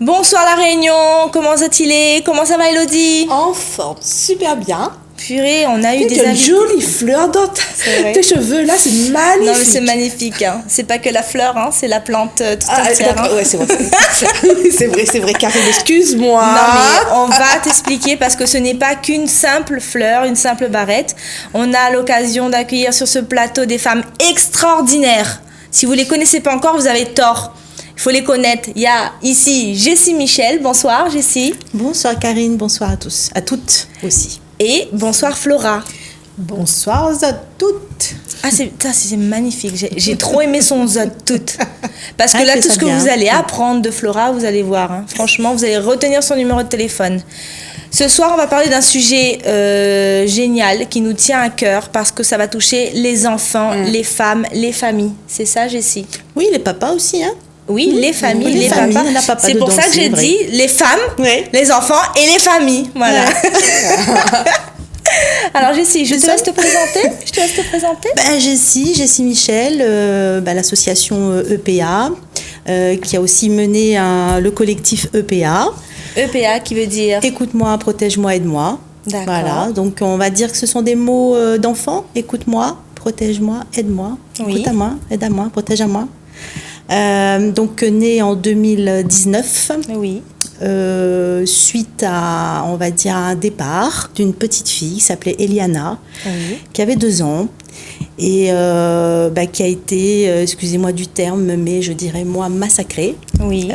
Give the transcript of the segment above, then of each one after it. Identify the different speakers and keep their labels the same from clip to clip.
Speaker 1: Bonsoir La Réunion, comment va-t-il? Comment ça va Elodie?
Speaker 2: En forme, super bien.
Speaker 1: Purée, on a eu des
Speaker 2: Quelle
Speaker 1: invités.
Speaker 2: jolie fleur dans tes cheveux là, c'est magnifique.
Speaker 1: Non mais c'est magnifique, hein. C'est pas que la fleur, hein, c'est la plante toute entière. Hein.
Speaker 2: Ouais, c'est vrai. c'est vrai, Karine, excuse-moi.
Speaker 1: Non mais on va t'expliquer parce que ce n'est pas qu'une simple fleur, une simple barrette. On a l'occasion d'accueillir sur ce plateau des femmes extraordinaires. Si vous les connaissez pas encore, vous avez tort. Il faut les connaître. Il y a ici Jessie Michel. Bonsoir Jessie.
Speaker 3: Bonsoir Karine, bonsoir à tous, à toutes aussi.
Speaker 1: Et bonsoir Flora.
Speaker 3: Bonsoir à toutes.
Speaker 1: Ah, c'est magnifique. J'ai trop aimé son toutes. Parce que là, tout ce que vous allez apprendre de Flora, vous allez voir. Hein. Franchement, vous allez retenir son numéro de téléphone. Ce soir, on va parler d'un sujet génial qui nous tient à cœur parce que ça va toucher les enfants, les femmes, les familles. C'est ça, Jessie?
Speaker 3: Oui, les papas aussi, hein.
Speaker 1: Oui, les familles, les papas. C'est pour ça que j'ai dit les femmes, les enfants et les familles. Voilà. Ouais. Alors Jessie, je te laisse te présenter.
Speaker 3: Jessie Michel, l'association EPA, qui a aussi mené le collectif EPA.
Speaker 1: EPA qui veut dire
Speaker 3: écoute-moi, protège-moi, aide-moi.
Speaker 1: D'accord.
Speaker 3: Voilà, donc on va dire que ce sont des mots d'enfants. Écoute-moi, protège-moi, aide-moi.
Speaker 1: Oui.
Speaker 3: Écoute à moi, aide à moi, protège à moi. Donc né en 2019.
Speaker 1: Oui.
Speaker 3: Suite à, on va dire, un départ d'une petite fille qui s'appelait Eliana, qui avait 2 ans et qui a été, excusez-moi du terme, mais je dirais moi massacrée.
Speaker 1: Oui.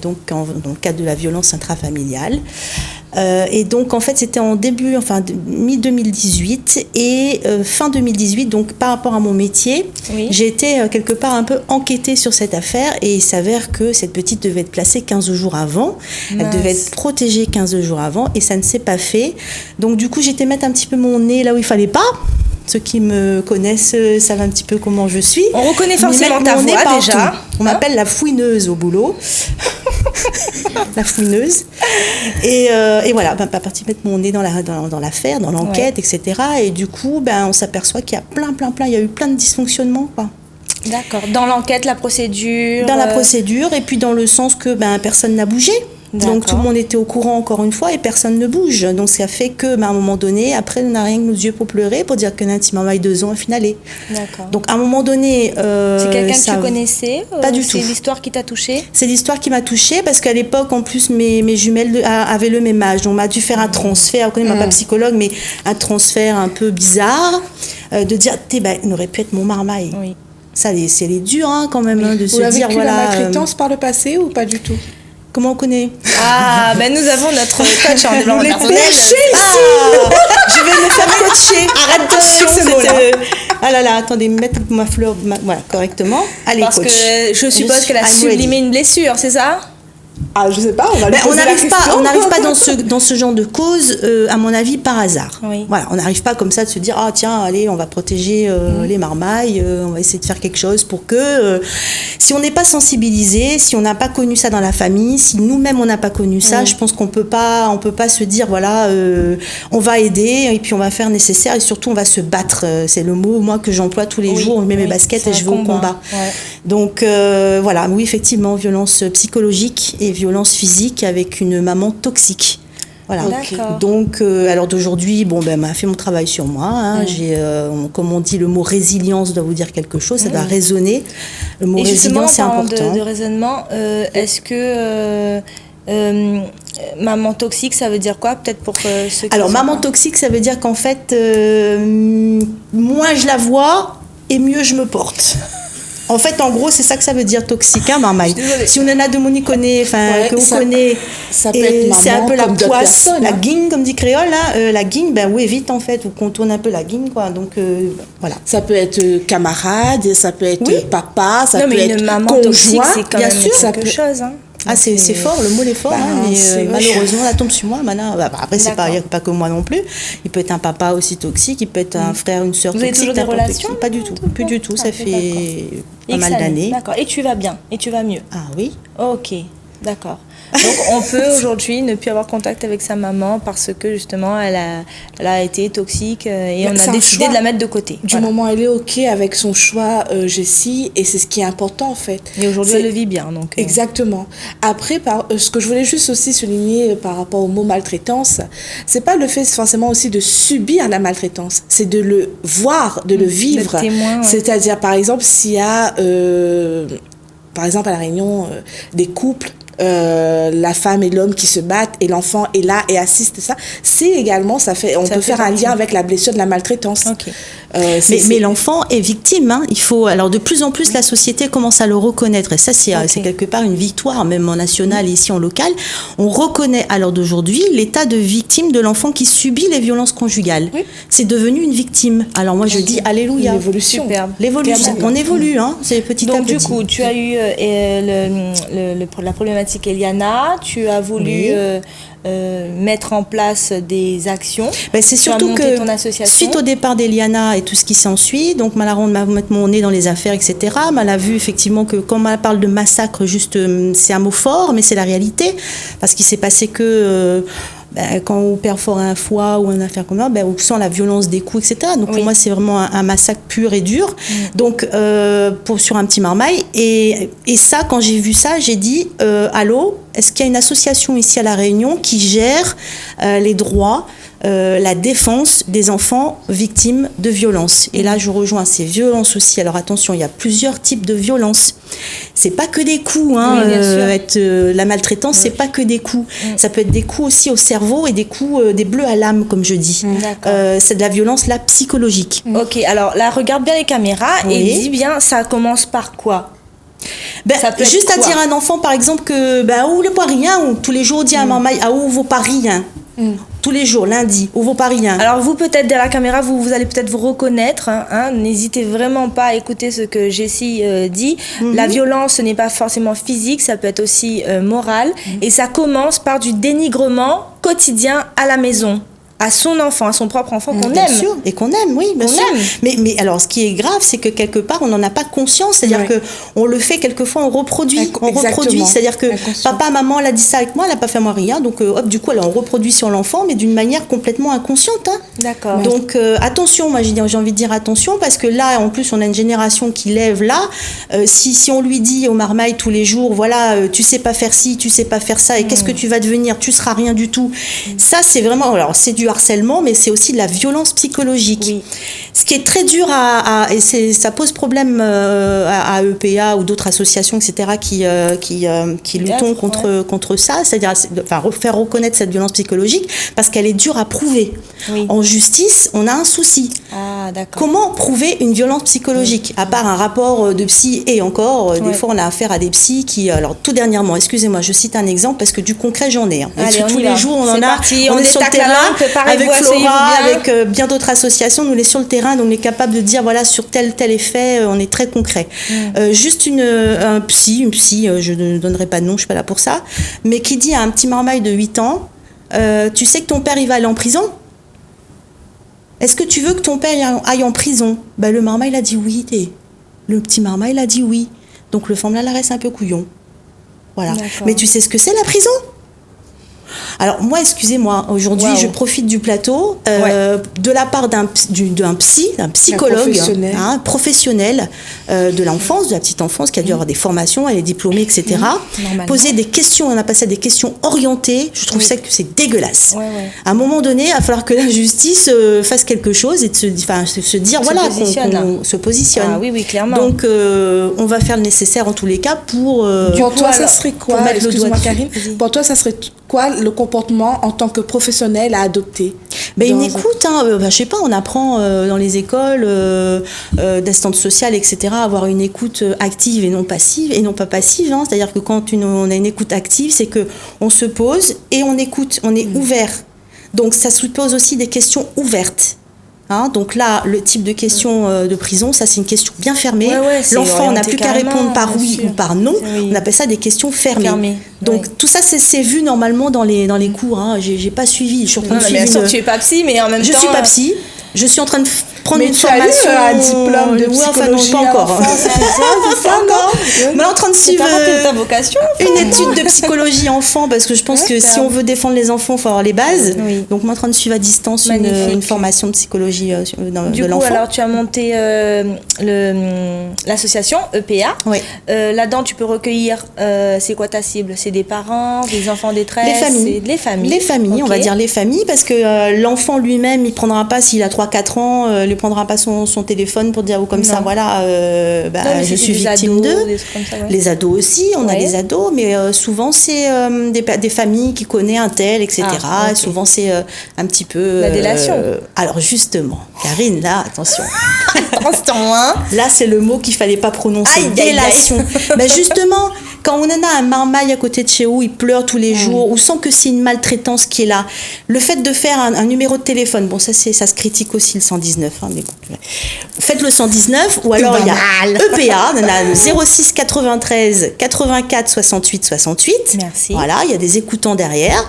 Speaker 3: Donc dans le cadre de la violence intrafamiliale. Et donc en fait c'était mi-2018 et fin 2018, donc par rapport à mon métier, j'ai été quelque part un peu enquêtée sur cette affaire et il s'avère que cette petite devait être placée 15 jours avant, elle devait être protégée 15 jours avant et ça ne s'est pas fait. Donc du coup j'étais mettre un petit peu mon nez là où il fallait pas. Ceux qui me connaissent savent un petit peu comment je suis.
Speaker 1: On reconnaît forcément ta voix déjà.
Speaker 3: On m'appelle la fouineuse au boulot. La fouineuse. Et voilà, pas partie mettre mon nez dans l'affaire, dans l'enquête, etc. Et du coup, on s'aperçoit qu'il y a il y a eu plein de dysfonctionnements, quoi.
Speaker 1: D'accord. Dans l'enquête, la procédure.
Speaker 3: Dans la procédure, et puis dans le sens que personne n'a bougé. Donc tout le monde était au courant encore une fois et personne ne bouge. Donc ça fait que à un moment donné, après on n'a rien que nos yeux pour pleurer, pour dire que Nancy Maman 2 ans a finalé.
Speaker 1: D'accord.
Speaker 3: Donc à un moment donné,
Speaker 1: c'est quelqu'un que tu connaissais?
Speaker 3: Pas du tout.
Speaker 1: C'est l'histoire qui t'a touchée?
Speaker 3: C'est l'histoire qui m'a touchée parce qu'à l'époque en plus mes jumelles avaient le même âge, donc on m'a dû faire un transfert. Je ne suis pas psychologue, mais un transfert un peu bizarre de dire il aurait pu être mon marmaille.
Speaker 1: Oui.
Speaker 3: Ça c'est dur quand même de se dire
Speaker 2: vécu la maltraitance par le passé ou pas du tout?
Speaker 3: Comment on connaît?
Speaker 1: Ah, nous avons notre coach en développement personnel.
Speaker 3: Je vais me faire coacher. Arrête avec ce mot-là. Ah là là, attendez, mettre ma fleur correctement. Allez,
Speaker 1: parce
Speaker 3: coach.
Speaker 1: Que je suppose qu'elle a sublimé une blessure, c'est ça?
Speaker 2: Ah, je sais pas, on va lui poser la question.
Speaker 3: On n'arrive pas dans ce genre de cause, à mon avis, par hasard.
Speaker 1: Oui.
Speaker 3: Voilà, on n'arrive pas comme ça de se dire, tiens, allez, on va protéger les marmailles, on va essayer de faire quelque chose pour que, si on n'est pas sensibilisé, si on n'a pas connu ça dans la famille, si nous-mêmes on n'a pas connu ça, je pense qu'on peut pas se dire, voilà, on va aider et puis on va faire nécessaire et surtout on va se battre. C'est le mot, moi, que j'emploie tous les jours, on met mes baskets et je vais au combat.
Speaker 1: Ouais.
Speaker 3: Donc, voilà, oui, effectivement, violence psychologique et violence physique avec une maman toxique. Voilà. Donc, alors d'aujourd'hui, m'a fait mon travail sur moi. Hein. J'ai, comme on dit, le mot résilience doit vous dire quelque chose, ça doit résonner. Le mot résilience, c'est important.
Speaker 1: De raisonnement, est-ce que maman toxique, ça veut dire quoi? Peut-être pour ceux qui
Speaker 3: Alors, maman toxique, ça veut dire qu'en fait, moins je la vois et mieux je me porte. En fait, en gros, c'est ça que ça veut dire toxique, marmaille. Si on en a de mon connaît, que vous connaissez, c'est un peu la poisse, la guigne, comme dit Créole, là, la guigne, oui, vite en fait, vous contourne un peu la guigne, quoi. Donc, voilà.
Speaker 2: Ça peut être camarade, ça peut être papa, ça peut être
Speaker 1: maman
Speaker 2: conjoint.
Speaker 1: Toxique, c'est quand même quelque chose, hein.
Speaker 3: Ah, c'est fort, le mot est fort, mais malheureusement, là tombe sur moi. Maintenant, après, il n'y a pas que moi non plus. Il peut être un papa aussi toxique, il peut être un frère, une sœur toxique.
Speaker 1: Vous avez toujours des relations?
Speaker 3: Pas du tout, plus du tout. Ça fait pas mal d'années.
Speaker 1: D'accord. Et tu vas bien? Et tu vas mieux?
Speaker 3: Ah oui.
Speaker 1: Ok. D'accord. Donc on peut aujourd'hui ne plus avoir contact avec sa maman parce que justement elle a été toxique et on a décidé de la mettre de côté.
Speaker 2: Du moment où elle est OK avec son choix, Jessie, et c'est ce qui est important en fait.
Speaker 1: Et aujourd'hui elle le vit bien. Donc,
Speaker 2: Exactement. Après, ce que je voulais juste aussi souligner par rapport au mot maltraitance, c'est pas le fait forcément aussi de subir la maltraitance, c'est de le voir, de le vivre.
Speaker 1: Témoin,
Speaker 2: C'est-à-dire par exemple s'il y a, par exemple à La Réunion, des couples, la femme et l'homme qui se battent et l'enfant est là et assiste ça, c'est également on peut faire un lien avec la blessure de la maltraitance.
Speaker 1: Okay.
Speaker 3: Mais l'enfant est victime, hein. Alors de plus en plus la société commence à le reconnaître et ça c'est quelque part une victoire même en national et ici en local. On reconnaît à l'heure d'aujourd'hui l'état de victime de l'enfant qui subit les violences conjugales. C'est devenu une victime. Alors moi je dis alléluia.
Speaker 2: L'évolution.
Speaker 1: Superbe.
Speaker 3: L'évolution. On évolue, hein. C'est petit à petit.
Speaker 1: Donc du coup tu as eu la problématique Eliana, tu as voulu mettre en place des actions.
Speaker 3: C'est surtout que suite au départ d'Eliana et tout ce qui s'ensuit, donc Malaronde m'a mis mon nez dans les affaires, etc. Elle a vu effectivement que quand on parle de massacre, juste c'est un mot fort, mais c'est la réalité, parce qu'il s'est passé que quand on perd fort un foie ou une affaire comme ça, on sent la violence des coups, etc. Donc pour moi, c'est vraiment un massacre pur et dur. Donc sur un petit marmaille. Et ça, quand j'ai vu ça, j'ai dit allô, est-ce qu'il y a une association ici à La Réunion qui gère les droits, la défense des enfants victimes de violences? Et là, je rejoins ces violences aussi. Alors attention, il y a plusieurs types de violences. C'est pas que des coups, hein. La maltraitance, c'est pas que des coups. Ça peut être des coups aussi au cerveau et des coups, des bleus à l'âme, comme je dis. C'est de la violence là psychologique.
Speaker 1: Ok, alors là, regarde bien les caméras et dis bien, ça commence par quoi?
Speaker 3: Juste à dire à un enfant, par exemple, que où le pas rien, ou tous les jours on dit à maman, où vaut pas rien. Tous les jours, lundi, où vaut pas rien.
Speaker 1: Alors vous, peut-être derrière la caméra, vous allez peut-être vous reconnaître. N'hésitez vraiment pas à écouter ce que Jessie dit. La violence, ce n'est pas forcément physique, ça peut être aussi moral. Et ça commence par du dénigrement quotidien à la maison. À son enfant, à son propre enfant qu'on
Speaker 3: bien
Speaker 1: aime.
Speaker 3: Sûr, et qu'on aime, oui, bien sûr. Mais alors, ce qui est grave, c'est que quelque part, on n'en a pas conscience. C'est-à-dire que on le fait quelquefois, on reproduit. C'est-à-dire que papa, maman, elle a dit ça avec moi, elle n'a pas fait moi rien. Donc, hop, du coup, alors, on reproduit sur l'enfant, mais d'une manière complètement inconsciente. Hein.
Speaker 1: D'accord.
Speaker 3: Donc, attention, moi, j'ai envie de dire attention, parce que là, en plus, on a une génération qui lève là. Si on lui dit au marmaille tous les jours, voilà, tu sais pas faire ci, tu sais pas faire ça, et qu'est-ce que tu vas devenir? Tu seras rien du tout. Ça, c'est vraiment, alors, c'est du harcèlement, mais c'est aussi de la violence psychologique. Ce qui est très dur et ça pose problème à EPA ou d'autres associations, etc., qui luttent contre ça, c'est-à-dire faire reconnaître cette violence psychologique, parce qu'elle est dure à prouver. En justice, on a un souci. Comment prouver une violence psychologique, à part un rapport de psy, et encore, des fois on a affaire à des psys qui, alors tout dernièrement, excusez-moi, je cite un exemple, parce que du concret j'en ai.
Speaker 1: Allez,
Speaker 3: tous les jours on en a, on est sur le terrain, avec Flora, avec bien d'autres associations, nous on est sur le terrain, donc on est capable de dire voilà, sur tel effet, on est très concret. Juste une psy, je ne donnerai pas de nom, je suis pas là pour ça, mais qui dit à un petit marmaille de 8 ans, tu sais que ton père il va aller en prison? Est-ce que tu veux que ton père aille en prison? Le marmaille il a dit oui, le petit marmaille il a dit oui. Donc le femme là reste un peu couillon. Voilà. Mais tu sais ce que c'est la prison? Alors moi, excusez-moi, aujourd'hui je profite du plateau de la part d'un psychologue professionnel de l'enfance, de la petite enfance, qui a dû avoir des formations, elle est diplômée, etc. Poser des questions, on appelle ça des questions orientées, je trouve ça que c'est dégueulasse. À un moment donné, il va falloir que la justice fasse quelque chose et de se dire voilà, qu'on se positionne.
Speaker 1: Ah, oui, clairement.
Speaker 3: Donc on va faire le nécessaire en tous les cas pour...
Speaker 2: pour toi, ça serait quoi, excuse-moi Karine, pour toi, ça serait quoi le comportement en tant que professionnel à adopter?
Speaker 3: Une écoute, je sais pas, on apprend dans les écoles d'assistantes sociales, etc., à avoir une écoute active et non passive, et non pas passive. C'est-à-dire que quand on a une écoute active, c'est que on se pose et on écoute, on est ouvert. Donc ça suppose aussi des questions ouvertes. Donc là, le type de question de prison, ça c'est une question bien fermée. L'enfant n'a plus qu'à répondre par oui ou par non. On appelle ça des questions fermées. Donc tout ça, c'est vu normalement dans les cours. J'ai pas suivi. Je suis en train de suivre
Speaker 1: bien sûr, tu es pas psy, mais en même temps.
Speaker 3: Je suis pas psy. Je suis en train de prendre
Speaker 2: mais
Speaker 3: une
Speaker 2: tu as eu
Speaker 3: formation.
Speaker 2: un diplôme de psychologie
Speaker 3: pas encore.
Speaker 2: C'est
Speaker 3: Pas encore. Mais en train de suivre
Speaker 1: ta vocation.
Speaker 3: une étude de psychologie enfant, parce que je pense que si on veut défendre les enfants, il faut avoir les bases.
Speaker 1: Oui.
Speaker 3: Donc moi, en train de suivre à distance une formation de psychologie
Speaker 1: Du
Speaker 3: de
Speaker 1: coup,
Speaker 3: l'enfant.
Speaker 1: alors tu as monté l'association EPA.
Speaker 3: Oui.
Speaker 1: Là-dedans, tu peux recueillir, c'est quoi ta cible? C'est des parents, des enfants en détresse?
Speaker 3: Les familles.
Speaker 1: Les familles.
Speaker 3: Les familles, on va dire les familles, parce que l'enfant lui-même, il prendra pas, s'il a 3-4 ans, il prendra pas son téléphone pour dire ou comme ça, voilà, je suis victime d'eux. Les ados aussi, on a des ados, mais souvent c'est des familles qui connaissent un tel, etc. Et souvent c'est un petit peu...
Speaker 1: La délation.
Speaker 3: Alors justement, Karine, là, attention.
Speaker 1: Attention, hein.
Speaker 3: Là, c'est le mot qu'il fallait pas prononcer.
Speaker 1: Aïe, aïe, aïe.
Speaker 3: Délation. Mais justement, quand on en a un marmaille à côté de chez où il pleure tous les jours, ou sent que c'est une maltraitance qui est là, le fait de faire un numéro de téléphone, bon, ça se critique aussi le 119, hein, mais bon, faites le 119, ou alors il y a EPA, on a le 06 93 84 68 68.
Speaker 1: Merci.
Speaker 3: Voilà, il y a des écoutants derrière.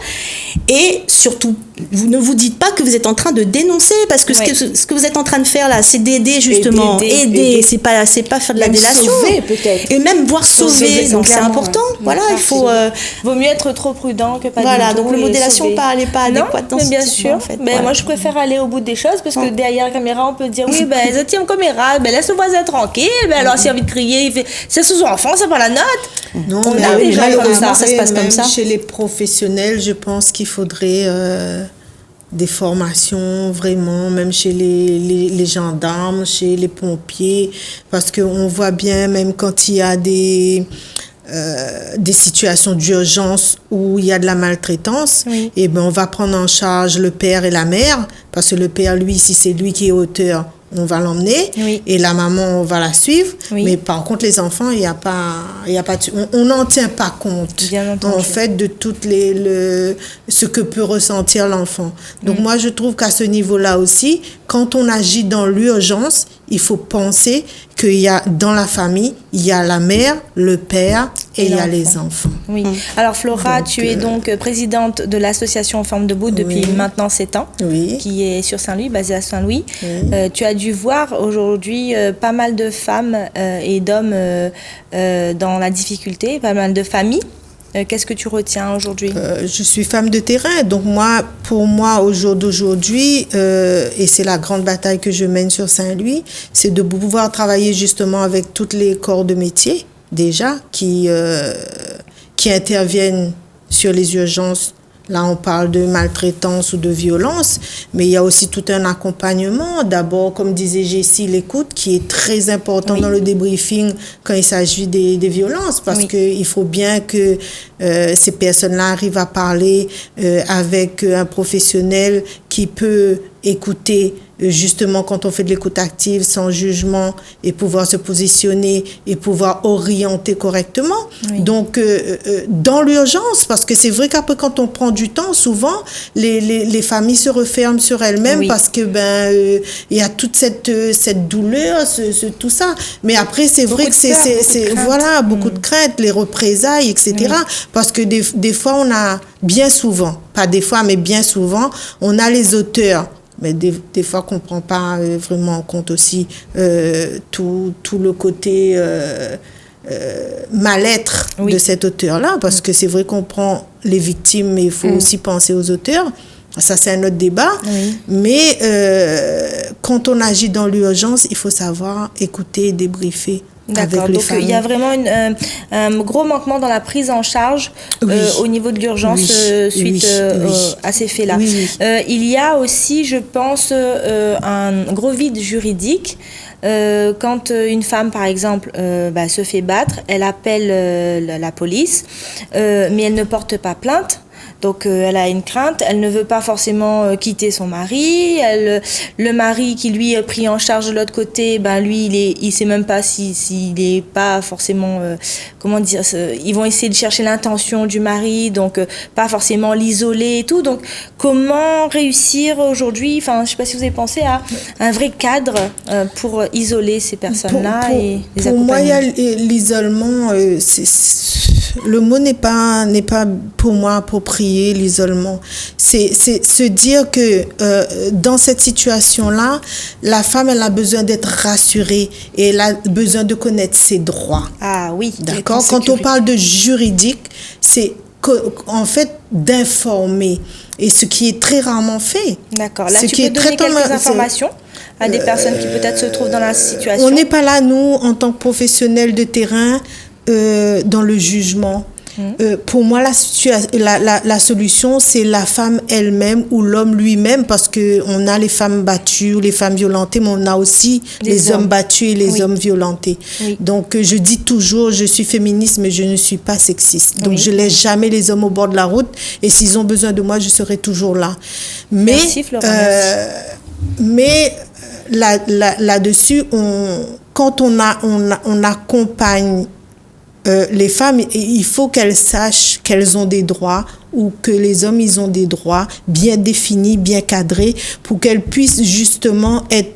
Speaker 3: Et surtout, vous ne vous dites pas que vous êtes en train de dénoncer, parce que ce que vous êtes en train de faire là, c'est d'aider justement, aider. C'est pas faire de la délation,
Speaker 2: sauver peut-être,
Speaker 3: et même voire sauver, donc c'est important. Voilà, il faut.
Speaker 1: Vaut mieux être trop prudent que pas du tout.
Speaker 3: Voilà, donc le mot délation n'est pas adéquat dans ce
Speaker 1: mais bien
Speaker 3: type,
Speaker 1: sûr.
Speaker 3: en fait.
Speaker 1: Mais moi, je préfère aller au bout des choses, parce que derrière la caméra, on peut dire oui, ça tient comme caméra, laisse le voisin tranquille. Alors, s'il a envie de crier, il fait c'est sous son enfant, c'est pas la note.
Speaker 4: Non,
Speaker 1: on a des gens comme ça
Speaker 3: se passe comme ça.
Speaker 4: Chez les professionnels, je pense qu'il faudrait des formations vraiment, même chez les gendarmes, chez les pompiers, parce qu'on voit bien, même quand il y a des situations d'urgence où il y a de la maltraitance, et ben on va prendre en charge le père et la mère, parce que le père, lui, si c'est lui qui est auteur, on va l'emmener, et la maman, on va la suivre. Mais par contre, les enfants, il y a pas on n'en tient pas compte, en fait, de toutes ce que peut ressentir l'enfant. Donc moi, je trouve qu'à ce niveau-là aussi, quand on agit dans l'urgence, il faut penser qu'il y a dans la famille, il y a la mère, le père et il y a les enfants.
Speaker 1: Oui. Alors Flora, tu es donc présidente de l'association Forme Debout depuis maintenant 7 ans, qui est sur Saint-Louis, basée à Saint-Louis. Tu as dû voir aujourd'hui pas mal de femmes et d'hommes dans la difficulté, pas mal de familles. Qu'est-ce que tu retiens aujourd'hui?
Speaker 4: Je suis femme de terrain, donc pour moi, au jour d'aujourd'hui, et c'est la grande bataille que je mène sur Saint-Louis, c'est de pouvoir travailler justement avec toutes les corps de métier, déjà, qui interviennent sur les urgences. Là, on parle de maltraitance ou de violence, mais il y a aussi tout un accompagnement. D'abord, comme disait Jessie, l'écoute, qui est très important dans le débriefing quand il s'agit des violences, parce qu'il faut bien que ces personnes-là arrivent à parler avec un professionnel qui peut écouter justement quand on fait de l'écoute active sans jugement et pouvoir se positionner et pouvoir orienter correctement. Donc dans l'urgence, parce que c'est vrai qu'après quand on prend du temps, souvent les familles se referment sur elles-mêmes parce que il y a toute cette douleur, tout ça. Mais après c'est vrai que c'est voilà, beaucoup de craintes, les représailles, etc. Parce que des fois on a bien souvent, pas des fois mais bien souvent, on a les auteurs. Mais des fois qu'on ne prend pas vraiment en compte aussi tout le côté mal-être de cet auteur-là, parce que c'est vrai qu'on prend les victimes, mais il faut aussi penser aux auteurs. Ça, c'est un autre débat. Mais quand on agit dans l'urgence, il faut savoir écouter et débriefer.
Speaker 1: D'accord, donc il y a vraiment un gros manquement dans la prise en charge au niveau de l'urgence suite à ces faits-là. Il y a aussi, je pense, un gros vide juridique. Quand une femme, par exemple, se fait battre, elle appelle la police, mais elle ne porte pas plainte. Donc elle a une crainte, elle ne veut pas forcément quitter son mari. Le mari qui lui est pris en charge de l'autre côté, lui il sait même pas s'il n'est pas forcément ils vont essayer de chercher l'intention du mari, donc pas forcément l'isoler et tout. Donc comment réussir aujourd'hui, je sais pas si vous avez pensé à un vrai cadre pour isoler ces personnes-là et les accompagner.
Speaker 4: Pour moi, il y a l'isolement, le mot n'est pas pour moi approprié, l'isolement. C'est se dire que dans cette situation-là, la femme, elle a besoin d'être rassurée et elle a besoin de connaître ses droits.
Speaker 3: Ah oui.
Speaker 4: D'accord. Quand on parle de juridique, c'est en fait d'informer, et ce qui est très rarement fait.
Speaker 1: D'accord. Là, tu peux donner quelques informations à des personnes qui peut-être se trouvent dans la situation.
Speaker 4: On n'est pas là, nous, en tant que professionnels de terrain, dans le jugement. Pour moi, la solution, c'est la femme elle-même ou l'homme lui-même, parce qu'on a les femmes battues ou les femmes violentées, mais on a aussi les hommes battus et les hommes violentés. Oui. Donc, je dis toujours, je suis féministe, mais je ne suis pas sexiste. Donc, je ne laisse jamais les hommes au bord de la route, et s'ils ont besoin de moi, je serai toujours là. Mais, merci, Florence. Mais là-dessus, quand on accompagne les femmes, il faut qu'elles sachent qu'elles ont des droits, ou que les hommes, ils ont des droits bien définis, bien cadrés, pour qu'elles puissent justement être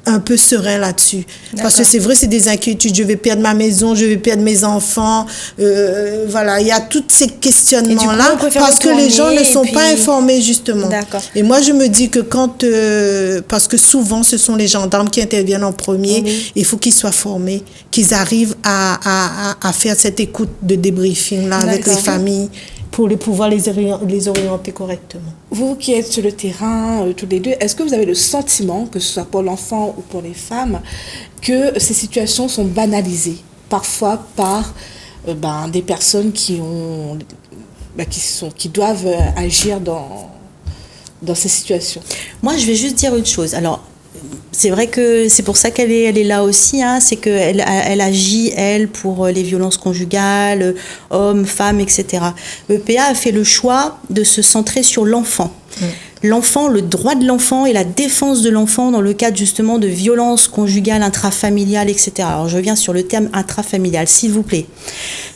Speaker 4: un peu serein là-dessus. Parce que c'est vrai, c'est des inquiétudes. Je vais perdre ma maison, je vais perdre mes enfants. Voilà, il y a tous ces questionnements-là, parce que les gens ne sont pas informés, justement. Et moi, je me dis que parce que souvent, ce sont les gendarmes qui interviennent en premier, il faut qu'ils soient formés, qu'ils arrivent à faire cette écoute de débriefing-là avec les familles, pour pouvoir les orienter correctement.
Speaker 2: Vous qui êtes sur le terrain, tous les deux, est-ce que vous avez le sentiment, que ce soit pour l'enfant ou pour les femmes, que ces situations sont banalisées, parfois par des personnes qui doivent agir dans ces situations?
Speaker 3: Moi, je vais juste dire une chose. Alors, c'est vrai que c'est pour ça qu'elle est là aussi, hein, c'est qu'elle agit, elle, pour les violences conjugales, hommes, femmes, etc. EPA a fait le choix de se centrer sur l'enfant. L'enfant, le droit de l'enfant et la défense de l'enfant dans le cadre justement de violences conjugales, intrafamiliales, etc. Alors je reviens sur le terme intrafamilial, s'il vous plaît.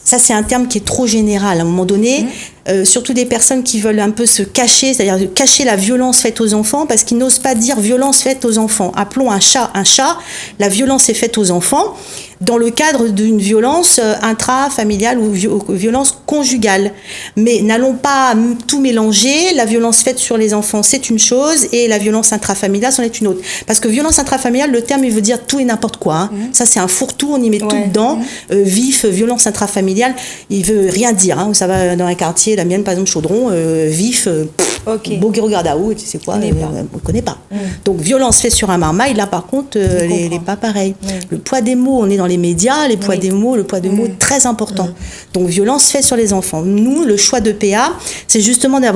Speaker 3: Ça, c'est un terme qui est trop général. À un moment donné, surtout des personnes qui veulent un peu se cacher, c'est-à-dire cacher la violence faite aux enfants, parce qu'ils n'osent pas dire violence faite aux enfants. Appelons un chat, la violence est faite aux enfants dans le cadre d'une violence intrafamiliale ou violence conjugale. Mais n'allons pas tout mélanger. La violence faite sur les enfants, c'est une chose, et la violence intrafamiliale, c'en est une autre. Parce que violence intrafamiliale, le terme, il veut dire tout et n'importe quoi. Hein. Ça, c'est un fourre-tout, on y met tout dedans. Vif, violence intrafamiliale, il veut rien dire. Hein. Ça va dans un quartier, la mienne, par exemple, Chaudron, vif, beau qui regarde à où, tu sais quoi, on ne connaît pas. Donc, violence faite sur un marmaille, là, par contre, les pas pareil. Le poids des mots, on est dans les médias, le poids des mots, très important. Donc, violence faite sur les enfants. Nous, le choix de PA, c'est justement de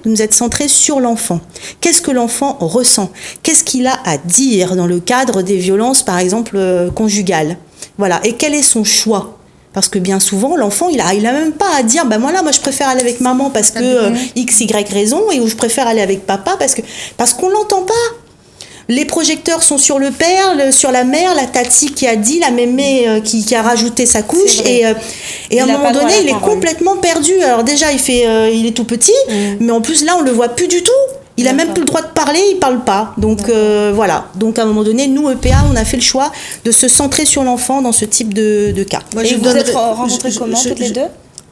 Speaker 3: nous être centrés sur l'enfant. Qu'est-ce que l'enfant ressent? Qu'est-ce qu'il a à dire dans le cadre des violences, par exemple, conjugales? Voilà. Et quel est son choix? Parce que bien souvent, l'enfant, il a même pas à dire, moi je préfère aller avec maman parce que X, Y raison, et ou je préfère aller avec papa parce qu'on l'entend pas. Les projecteurs sont sur le père, sur la mère, la tati qui a dit, la mémé qui a rajouté sa couche, et à un moment donné, il est complètement perdu. Alors déjà, il est tout petit, mais en plus là, on le voit plus du tout. Il n'a même plus le droit de parler, il ne parle pas. Donc voilà. Donc à un moment donné, nous, EPA, on a fait le choix de se centrer sur l'enfant dans ce type de cas.
Speaker 1: Moi, et vous êtes rencontrés comment, toutes les deux?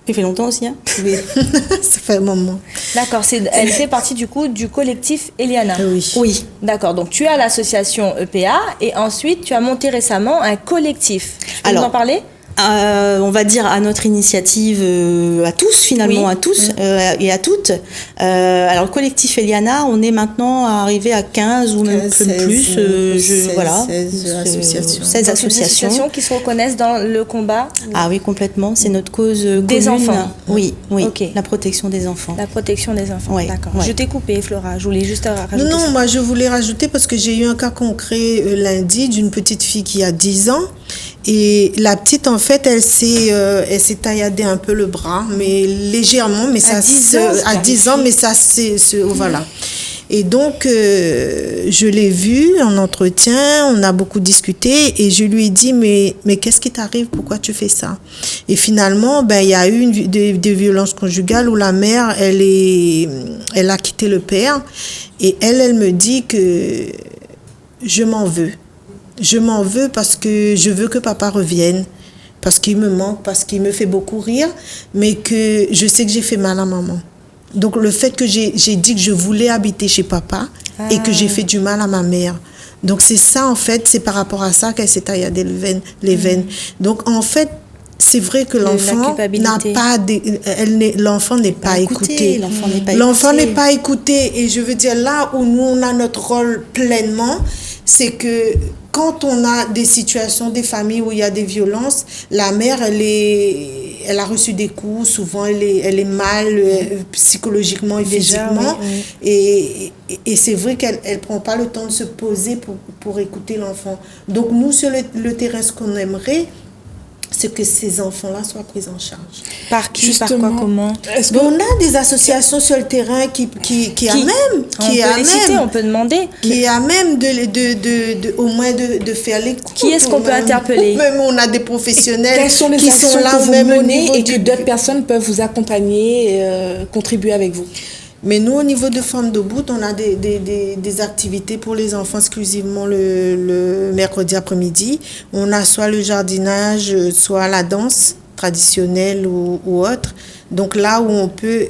Speaker 3: Ça fait longtemps aussi, hein?
Speaker 4: Oui, ça fait un moment.
Speaker 1: D'accord, elle fait partie du collectif Eliana.
Speaker 3: Oui.
Speaker 1: D'accord, donc tu as l'association EPA et ensuite tu as monté récemment un collectif. Tu peux nous en parler?
Speaker 3: On va dire à notre initiative, à tous finalement, à tous et à toutes. Alors le collectif Eliana, on est maintenant arrivé à 15 ou même
Speaker 4: 16,
Speaker 3: plus.
Speaker 4: 16
Speaker 3: associations
Speaker 1: qui se reconnaissent dans le combat.
Speaker 3: Ah oui, complètement. C'est notre cause
Speaker 1: des
Speaker 3: commune.
Speaker 1: Enfants.
Speaker 3: Oui.
Speaker 1: Okay.
Speaker 3: La protection des enfants.
Speaker 1: La protection des enfants.
Speaker 3: Ouais.
Speaker 1: D'accord. Ouais. Je t'ai coupé, Flora. Je voulais juste rajouter.
Speaker 4: Non, moi je voulais rajouter parce que j'ai eu un cas concret lundi d'une petite fille qui a 10 ans. Et la petite, en fait, elle s'est tailladée un peu le bras, mais légèrement, mais ça à 10 ans, mais ça voilà. Et donc, je l'ai vue en entretien, on a beaucoup discuté et je lui ai dit, mais qu'est-ce qui t'arrive? Pourquoi tu fais ça? Et finalement, il y a eu des violences conjugales où la mère, elle a quitté le père et elle me dit que je m'en veux. Je m'en veux parce que je veux que papa revienne. parce qu'il me manque, parce qu'il me fait beaucoup rire, mais que je sais que j'ai fait mal à maman. Donc le fait que j'ai dit que je voulais habiter chez papa et que j'ai fait du mal à ma mère. Donc c'est ça, en fait, c'est par rapport à ça qu'elle s'est tailladé les veines. Donc en fait, c'est vrai que l'enfant n'a pas l'enfant n'est pas écouté. L'enfant n'est pas écouté. Et je veux dire, là où nous, on a notre rôle pleinement, c'est que quand on a des situations, des familles où il y a des violences, la mère, elle a reçu des coups, souvent elle est mal psychologiquement et physiquement. Oui. Et c'est vrai qu'elle ne prend pas le temps de se poser pour écouter l'enfant. Donc nous, sur le terrain, ce qu'on aimerait, c'est que ces enfants-là soient pris en charge.
Speaker 1: Par qui? Justement. Par quoi? Comment?
Speaker 4: On a des associations sur le terrain qui
Speaker 1: on peut demander.
Speaker 4: Qui a même au moins de faire l'écoute.
Speaker 1: Qui est-ce qu'on peut interpeller?
Speaker 4: Même on a des professionnels
Speaker 2: qui sont là que vous menez et que d'autres personnes peuvent vous accompagner, contribuer avec vous.
Speaker 4: Mais nous, au niveau de Femmes Debout, on a des activités pour les enfants exclusivement le mercredi après-midi. On a soit le jardinage, soit la danse traditionnelle ou autre. Donc là où on peut,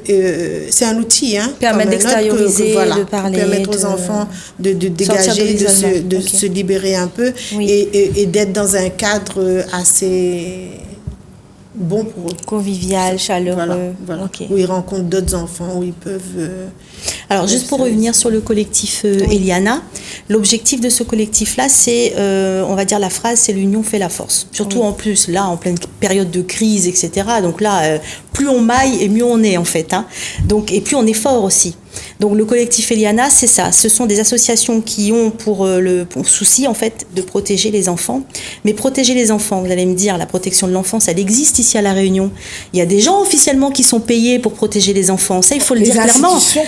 Speaker 4: c'est un outil,
Speaker 1: permettre d'extérioriser, de parler,
Speaker 4: permettre aux enfants de dégager, de se libérer un peu, oui. et d'être dans un cadre assez bon pour eux.
Speaker 1: Convivial, chaleureux.
Speaker 4: Voilà. Okay. Où ils rencontrent d'autres enfants, où ils peuvent...
Speaker 3: Alors, juste pour revenir sur le collectif Eliana, l'objectif de ce collectif-là, c'est, on va dire la phrase, c'est l'union fait la force. Surtout en plus, là, en pleine période de crise, etc. Donc là, plus on maille et mieux on est, en fait. Donc, et plus on est fort aussi. Donc le collectif Eliana, c'est ça. Ce sont des associations qui ont pour souci, en fait, de protéger les enfants. Mais protéger les enfants, vous allez me dire, la protection de l'enfance, elle existe ici à La Réunion. Il y a des gens officiellement qui sont payés pour protéger les enfants. Ça, il faut le dire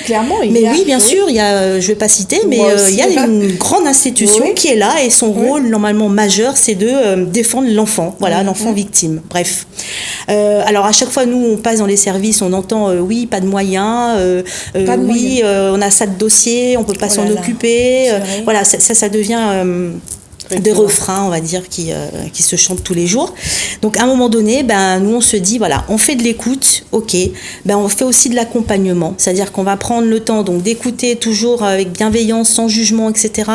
Speaker 3: clairement. Mais oui, bien sûr, il y a, je ne vais pas citer, mais il y a une grande institution qui est là et son rôle, normalement majeur, c'est de défendre l'enfant. Voilà, l'enfant victime. Bref. Alors à chaque fois, nous, on passe dans les services, on entend oui, pas de moyens, oui, on a ça de dossier, on peut pas s'en occuper. Voilà, ça devient des refrains, on va dire, qui se chantent tous les jours. Donc à un moment donné, nous on se dit, voilà, on fait de l'écoute, ok, on fait aussi de l'accompagnement, c'est-à-dire qu'on va prendre le temps donc d'écouter toujours avec bienveillance, sans jugement, etc.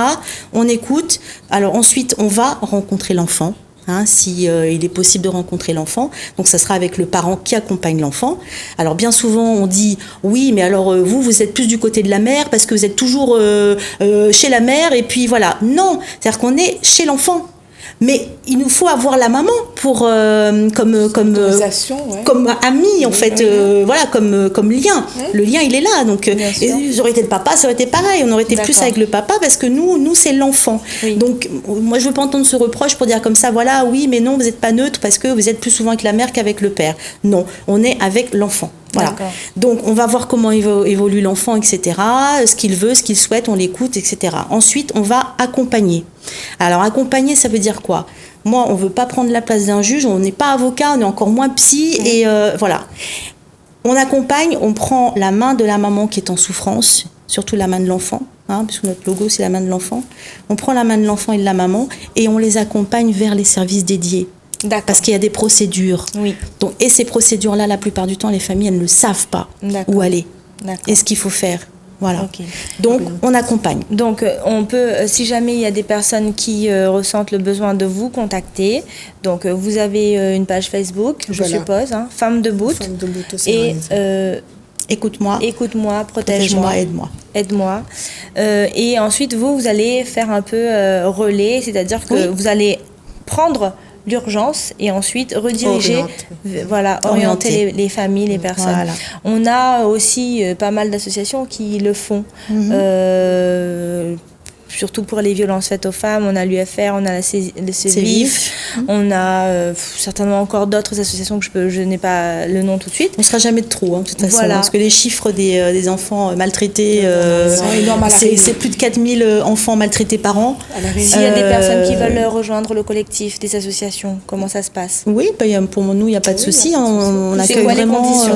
Speaker 3: On écoute, alors ensuite on va rencontrer l'enfant. Si il est possible de rencontrer l'enfant, donc ça sera avec le parent qui accompagne l'enfant. Alors bien souvent on dit oui, mais alors vous êtes plus du côté de la mère parce que vous êtes toujours chez la mère et puis voilà. Non, c'est-à-dire qu'on est chez l'enfant. Mais il nous faut avoir la maman pour comme ami en fait, voilà, comme lien. Le lien il est là, donc j'aurais été le papa, ça aurait été pareil, on aurait été plus avec le papa parce que nous c'est l'enfant. Donc moi je veux pas entendre ce reproche pour dire comme ça, voilà, oui mais non vous êtes pas neutre parce que vous êtes plus souvent avec la mère qu'avec le père. Non, on est avec l'enfant. Voilà. Donc on va voir comment évolue l'enfant, etc. Ce qu'il veut, ce qu'il souhaite, on l'écoute, etc. Ensuite, on va accompagner. Alors accompagner, ça veut dire quoi ? Moi, on veut pas prendre la place d'un juge, on n'est pas avocat, on est encore moins psy, et voilà. On accompagne, on prend la main de la maman qui est en souffrance, surtout la main de l'enfant, puisque notre logo c'est la main de l'enfant. On prend la main de l'enfant et de la maman, et on les accompagne vers les services dédiés. Parce qu'il y a des procédures. Oui. Donc, et ces procédures-là, la plupart du temps, les familles, elles ne savent pas où aller et ce qu'il faut faire. Voilà. Okay. Donc, on accompagne.
Speaker 1: Donc, on peut, si jamais il y a des personnes qui ressentent le besoin de vous contacter, donc vous avez une page Facebook, je suppose, Femmes Debout.
Speaker 4: Femmes Debout aussi.
Speaker 1: Et
Speaker 3: écoute-moi,
Speaker 1: protège-moi, aide-moi. Et ensuite, vous allez faire un peu relais, c'est-à-dire que vous allez prendre l'urgence et ensuite rediriger, orienter les familles, les personnes. Voilà. On a aussi pas mal d'associations qui le font. Surtout pour les violences faites aux femmes, on a l'UFR, on a le CVIF, on a certainement encore d'autres associations que je n'ai pas le nom tout de suite.
Speaker 3: On ne sera jamais de trop, de toute façon, parce que les chiffres des enfants maltraités, c'est plus de 4000 enfants maltraités par an.
Speaker 1: S'il y a des personnes qui veulent rejoindre le collectif des associations, comment ça se passe ?
Speaker 3: Oui, pour nous, il n'y a pas de souci. On accueille
Speaker 1: quoi
Speaker 3: vraiment...
Speaker 1: les conditions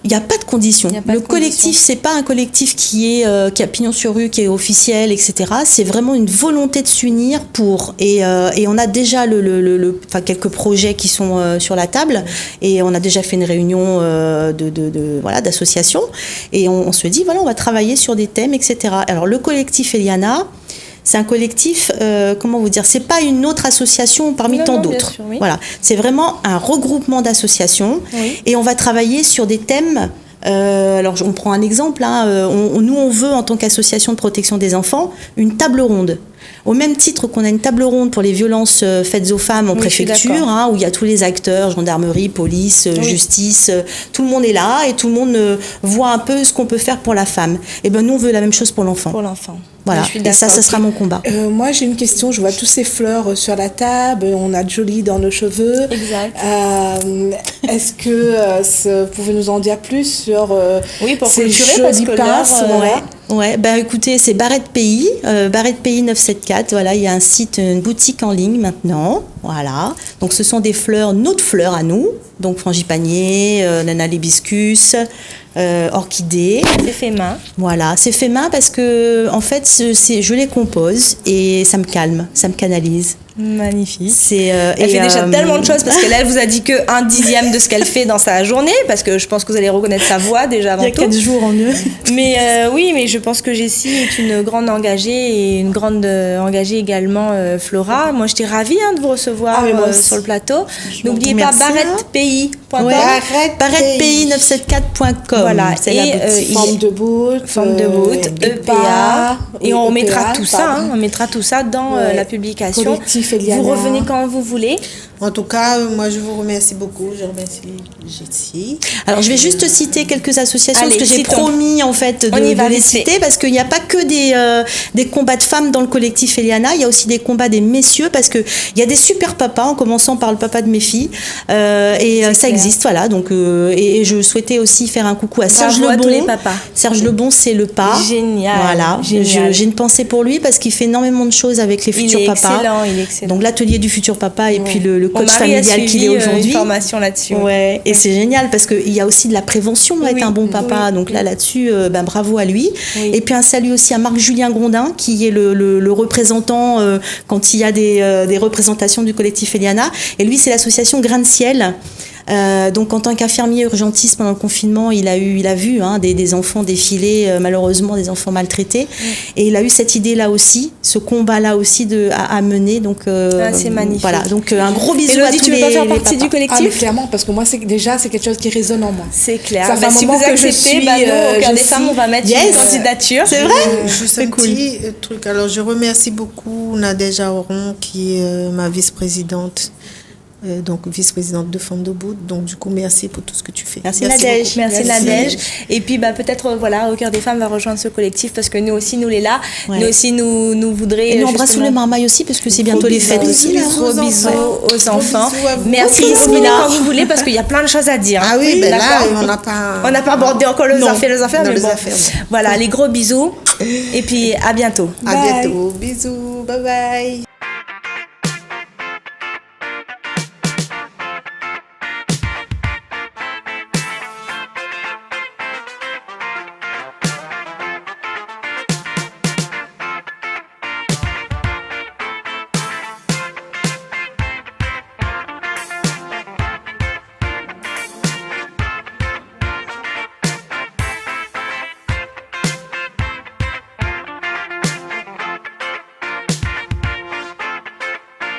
Speaker 3: Il n'y a pas de condition. Le collectif, c'est pas un collectif qui a pignon sur rue, qui est officiel, etc. C'est vraiment une volonté de s'unir et on a déjà quelques projets qui sont sur la table et on a déjà fait une réunion d'association et on se dit voilà, on va travailler sur des thèmes, etc. Alors le collectif Eliana, c'est un collectif, comment vous dire, c'est pas une autre association parmi tant d'autres.
Speaker 1: Sûr, oui.
Speaker 3: Voilà, c'est vraiment un regroupement d'associations et on va travailler sur des thèmes. Alors on prend un exemple, nous on veut en tant qu'association de protection des enfants une table ronde. Au même titre qu'on a une table ronde pour les violences faites aux femmes en préfecture, où il y a tous les acteurs, gendarmerie, police, justice, tout le monde est là et tout le monde voit un peu ce qu'on peut faire pour la femme. Et ben nous on veut la même chose pour l'enfant.
Speaker 1: Pour l'enfant.
Speaker 3: Voilà, et ça sera mon combat.
Speaker 2: Moi, j'ai une question. Je vois tous ces fleurs sur la table. On a Jolie dans nos cheveux.
Speaker 1: Exact.
Speaker 2: Est-ce que vous pouvez nous en dire plus sur ces
Speaker 1: jolies
Speaker 2: pinces
Speaker 3: Ouais, écoutez, c'est Barrette Pays, Barrette Pays 974. Voilà, il y a un site, une boutique en ligne maintenant. Voilà. Donc ce sont des fleurs, notre fleurs à nous. Donc frangipanier, nana l'hibiscus, orchidée.
Speaker 1: C'est fait main.
Speaker 3: Voilà, c'est fait main parce que en fait, je les compose et ça me calme, ça me canalise.
Speaker 1: Magnifique.
Speaker 3: Elle
Speaker 1: fait déjà tellement de choses parce qu'elle elle vous a dit que 1/10 de ce qu'elle fait dans sa journée, parce que je pense que vous allez reconnaître sa voix déjà avant tout.
Speaker 3: Il y a 4 jours en eux.
Speaker 1: Mais oui, mais je pense que Jessie est une grande engagée et une grande engagée également Flora. Moi, j'étais ravie de vous recevoir sur le plateau. N'oubliez pas barrettepays.com.
Speaker 3: Ouais. Barrettepays974.com.
Speaker 1: Voilà.
Speaker 2: C'est la boutique. Forme de boot,
Speaker 1: EPA. Et on mettra tout ça. On mettra tout ça dans la publication.
Speaker 2: Collectif Eliana.
Speaker 1: Vous revenez quand vous voulez.
Speaker 4: En tout cas, moi, je vous remercie beaucoup. Je remercie Jessie.
Speaker 3: Alors, je vais juste citer quelques associations parce que j'ai promis, en fait, de les citer parce qu'il n'y a pas que des combats de femmes dans le collectif Eliana. Il y a aussi des combats des messieurs parce qu'il y a des super papas, en commençant par le papa de mes filles. Ça existe, voilà. Donc, et je souhaitais aussi faire un coucou à Serge Lebon.
Speaker 1: À tous les papas.
Speaker 3: Serge Lebon, c'est le pas.
Speaker 1: Génial.
Speaker 3: Voilà. J'ai une pensée pour lui parce qu'il fait énormément de choses avec les futurs papas.
Speaker 1: Il est excellent.
Speaker 3: Donc, l'atelier du futur papa et puis le coach familial qu'il est aujourd'hui.
Speaker 1: Une formation là-dessus.
Speaker 3: Ouais, et c'est génial parce qu'il y a aussi de la prévention à être un bon papa. Donc là-dessus, bravo à lui. Oui. Et puis un salut aussi à Marc-Julien Grondin qui est le représentant quand il y a des représentations du collectif Eliana. Et lui, c'est l'association Grain de Ciel. Donc en tant qu'infirmier urgentiste pendant le confinement, il a vu des enfants défiler, malheureusement des enfants maltraités, et il a eu cette idée là aussi, ce combat là aussi à mener. Donc
Speaker 1: c'est magnifique.
Speaker 3: Voilà, donc un gros bisou
Speaker 1: Elodie,
Speaker 3: à tous les.
Speaker 1: Tu veux pas faire partie du collectif?
Speaker 2: Mais clairement, parce que moi c'est quelque chose qui résonne en moi.
Speaker 1: C'est clair.
Speaker 2: Ça fait un
Speaker 1: si
Speaker 2: moment
Speaker 1: vous acceptez, nous, au Cœur des Femmes, on va mettre une candidature.
Speaker 3: C'est vrai.
Speaker 4: Juste un petit truc. Alors je remercie beaucoup Nadège Aoron qui est ma vice-présidente. Donc vice-présidente de Forme de Bout. Donc du coup merci pour tout ce que tu fais.
Speaker 3: Merci Nadège.
Speaker 1: Merci Nadège. Et puis peut-être au Cœur des Femmes va rejoindre ce collectif parce que nous aussi nous les là, nous aussi nous voudrions.
Speaker 3: Et nous embrassons les marmailles aussi parce que c'est bientôt les fêtes aussi là.
Speaker 1: Gros bisous aux enfants. Merci quand vous voulez parce qu'il y a plein de choses à dire.
Speaker 4: Ah oui, ben là
Speaker 1: on n'a pas abordé encore les affaires, mais bon. Voilà, les gros bisous et puis à bientôt.
Speaker 4: À bientôt. Bisous. Bye bye.